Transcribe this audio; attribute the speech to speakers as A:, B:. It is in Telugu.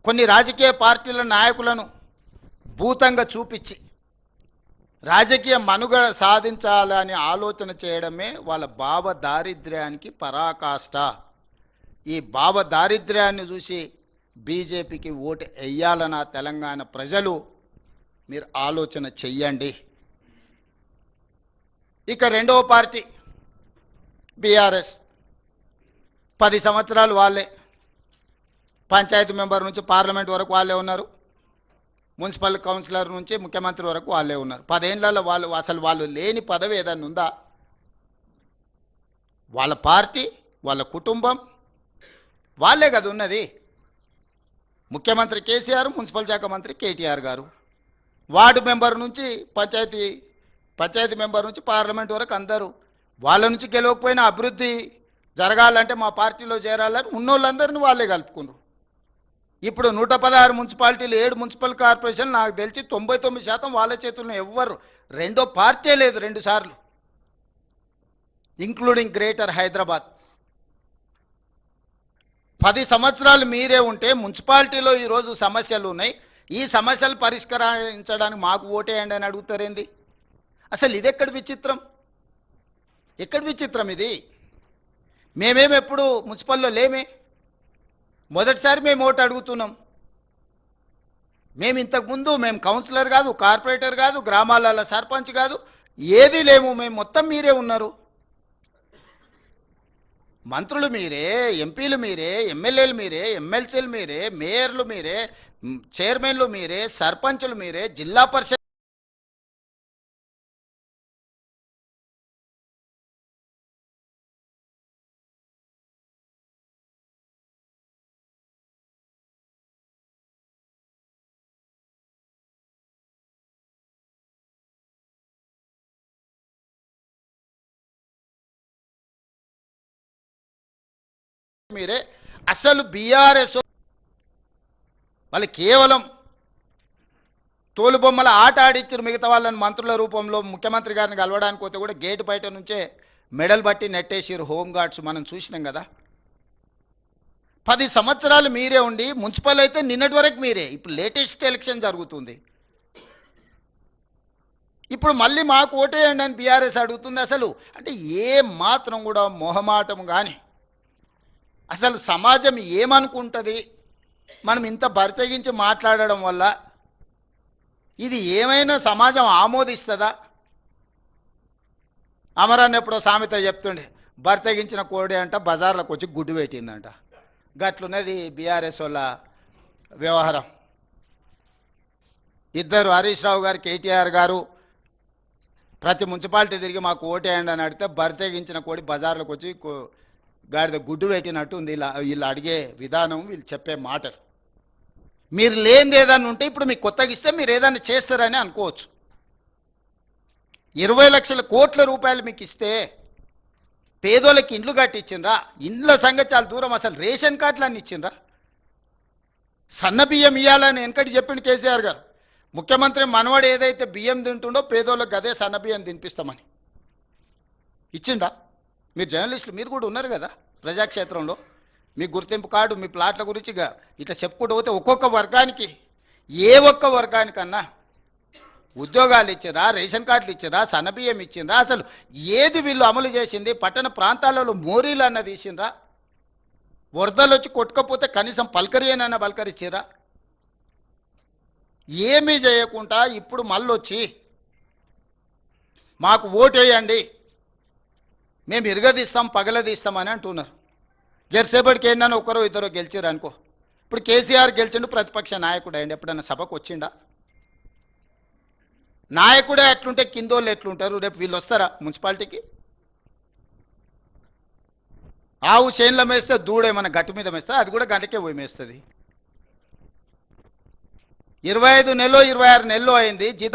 A: కొన్ని రాజకీయ పార్టీల నాయకులను భూతంగా చూపించి రాజకీయ మనుగడ సాధించాలని ఆలోచన చేయడమే వాళ్ళ భావ దారిద్ర్యానికి పరాకాష్ట. ఈ భావ దారిద్ర్యాన్ని చూసి బీజేపీకి ఓటు వేయాలన్న తెలంగాణ ప్రజలు మీరు ఆలోచన చెయ్యండి. ఇక రెండవ పార్టీ బీఆర్ఎస్ 10 సంవత్సరాలు వాళ్ళే, పంచాయతీ మెంబర్ నుంచి పార్లమెంట్ వరకు వాళ్ళే ఉన్నారు, మున్సిపల్ కౌన్సిలర్ నుంచి ముఖ్యమంత్రి వరకు వాళ్ళే ఉన్నారు. 10 ఏళ్లలో వాళ్ళు లేని పదవి ఏదన్నా ఉందా? వాళ్ళ పార్టీ, వాళ్ళ కుటుంబం వాళ్ళే కదా ఉన్నది. ముఖ్యమంత్రి కేసీఆర్, మున్సిపల్ శాఖ మంత్రి కేటీఆర్ గారు, వార్డు మెంబర్ నుంచి పంచాయతీ మెంబర్ నుంచి పార్లమెంట్ వరకు అందరూ. వాళ్ళ నుంచి గెలవకపోయినా అభివృద్ధి జరగాలంటే మా పార్టీలో చేరాలని ఉన్నోళ్ళందరినీ వాళ్ళే కలుపుకున్నారు. ఇప్పుడు 116 మున్సిపాలిటీలు, 7 మున్సిపల్ కార్పొరేషన్, నాకు తెలిసి 99% వాళ్ళ చేతుల్లో. ఎవ్వరు రెండో పార్టీ లేదు 2 సార్లు, ఇంక్లూడింగ్ గ్రేటర్ హైదరాబాద్. 10 సంవత్సరాలు మీరే ఉంటే మున్సిపాలిటీలో ఈరోజు సమస్యలు ఉన్నాయి, ఈ సమస్యలు పరిష్కరించడానికి మాకు ఓటేయండి అని అడుగుతారేంది? అసలు ఇది ఎక్కడి విచిత్రం? ఎక్కడి విచిత్రం ఇది? ఎప్పుడు మున్సిపల్లో లేమే, మొదటిసారి మేము ఓటు అడుగుతున్నాం. ఇంతకుముందు కౌన్సిలర్ కాదు, కార్పొరేటర్ కాదు, గ్రామాల సర్పంచ్ కాదు, ఏది లేము. మొత్తం మీరే ఉన్నారు. మంత్రులు మీరే, ఎంపీలు మీరే, ఎమ్మెల్యేలు మీరే, ఎమ్మెల్సీలు మీరే, మేయర్లు మీరే, చైర్మన్లు మీరే, సర్పంచులు మీరే, జిల్లా పరిషత్ మీరే. అసలు బీఆర్ఎస్ వాళ్ళు కేవలం తోలుబొమ్మల ఆట ఆడిచ్చారు. మిగతా వాళ్ళని మంత్రుల రూపంలో ముఖ్యమంత్రి గారిని కలవడానికి పోతే కూడా గేటు బయట నుంచే మెడల్ బట్టి నెట్టేసారు హోంగార్డ్స్. మనం చూసినాం కదా. 10 సంవత్సరాలు మీరే ఉండి, మున్సిపల్ అయితే నిన్నటి వరకు మీరే. ఇప్పుడు లేటెస్ట్ ఎలక్షన్ జరుగుతుంది, ఇప్పుడు మళ్ళీ మాకు ఓటేయండి అని బీఆర్ఎస్ అడుగుతుంది. అసలు అంటే ఏ మాత్రం కూడా మొహమాటం కానీ, అసలు సమాజం ఏమనుకుంటుంది మనం ఇంత బరితెగించి మాట్లాడడం వల్ల? ఇది ఏమైనా సమాజం ఆమోదిస్తుందా? అమరాన్ని ఎప్పుడో సామెత చెప్తుండే, బరితెగించిన కోడి అంట బజార్లకు వచ్చి గుడ్డు పెట్టిందంట. గట్లున్నది బీఆర్ఎస్ వాళ్ళ వ్యవహారం. ఇద్దరు హరీష్ రావు గారు, కేటీఆర్ గారు ప్రతి మున్సిపాలిటీ తిరిగి మాకు ఓటేయండి అని అడిగితే బరితెగించిన కోడి బజార్లకు వచ్చి గాడిద గుడ్డు పెట్టినట్టు ఉంది వీళ్ళు అడిగే విధానం, వీళ్ళు చెప్పే మాటలు. మీరు లేనిది ఏదన్నా ఉంటే ఇప్పుడు మీకు కొత్తగా ఇస్తే మీరు ఏదైనా చేస్తారని అనుకోవచ్చు. 20 లక్షల కోట్ల రూపాయలు మీకు ఇస్తే పేదోళ్ళకి ఇండ్లు కట్టించిండ్రా? ఇండ్ల సంగతి చాలా దూరం, అసలు రేషన్ కార్డులు అన్ని ఇచ్చిండ్రా? సన్న బియ్యం ఇవ్వాలని వెనకటి చెప్పిండు కేసీఆర్ గారు. ముఖ్యమంత్రి మనవాడు ఏదైతే బియ్యం తింటుండో పేదోళ్ళకి అదే సన్న బియ్యం తినిపిస్తామని ఇచ్చిండా? మీరు జర్నలిస్టులు, మీరు కూడా ఉన్నారు కదా ప్రజాక్షేత్రంలో. మీ గుర్తింపు కార్డు, మీ ప్లాట్ల గురించి ఇట్లా చెప్పుకుంటూ పోతే ఒక్కొక్క వర్గానికి, ఏ ఒక్క వర్గానికన్నా ఉద్యోగాలు ఇచ్చిండ్రా, రేషన్ కార్డులు ఇచ్చిండ్రా, సన్నబియ్యం ఇచ్చిండ్రా? అసలు ఏది వీళ్ళు అమలు చేసింది? పట్టణ ప్రాంతాలలో మోరీలు అన్న తీసిండ్రా? వరదలు వచ్చి కొట్టుకపోతే కనీసం పలకరియనన్నా పలకరిచ్చిరా? ఏమీ చేయకుండా ఇప్పుడు మళ్ళొచ్చి మాకు ఓటేయండి, మేము ఇరగదీస్తాం, పగలదీస్తామని అంటున్నారు. జెర్సేపటికి ఏంటన్నా ఒకరో ఇద్దరు గెలిచారు అనుకో. ఇప్పుడు కేసీఆర్ గెలిచిండు, ప్రతిపక్ష నాయకుడు అయ్యండి, ఎప్పుడన్నా సభకు వచ్చిండా? నాయకుడే ఎట్లుంటే కిందోళ్ళు ఎట్లుంటారు? రేపు వీళ్ళు వస్తారా మున్సిపాలిటీకి? ఆవు చేన్ల మేస్తే దూడేమన్నా గట్టు మీద మేస్తే అది కూడా గంటకే పోయి మేస్తుంది. 25 నెలలో 26 నెలలు అయింది, జీతం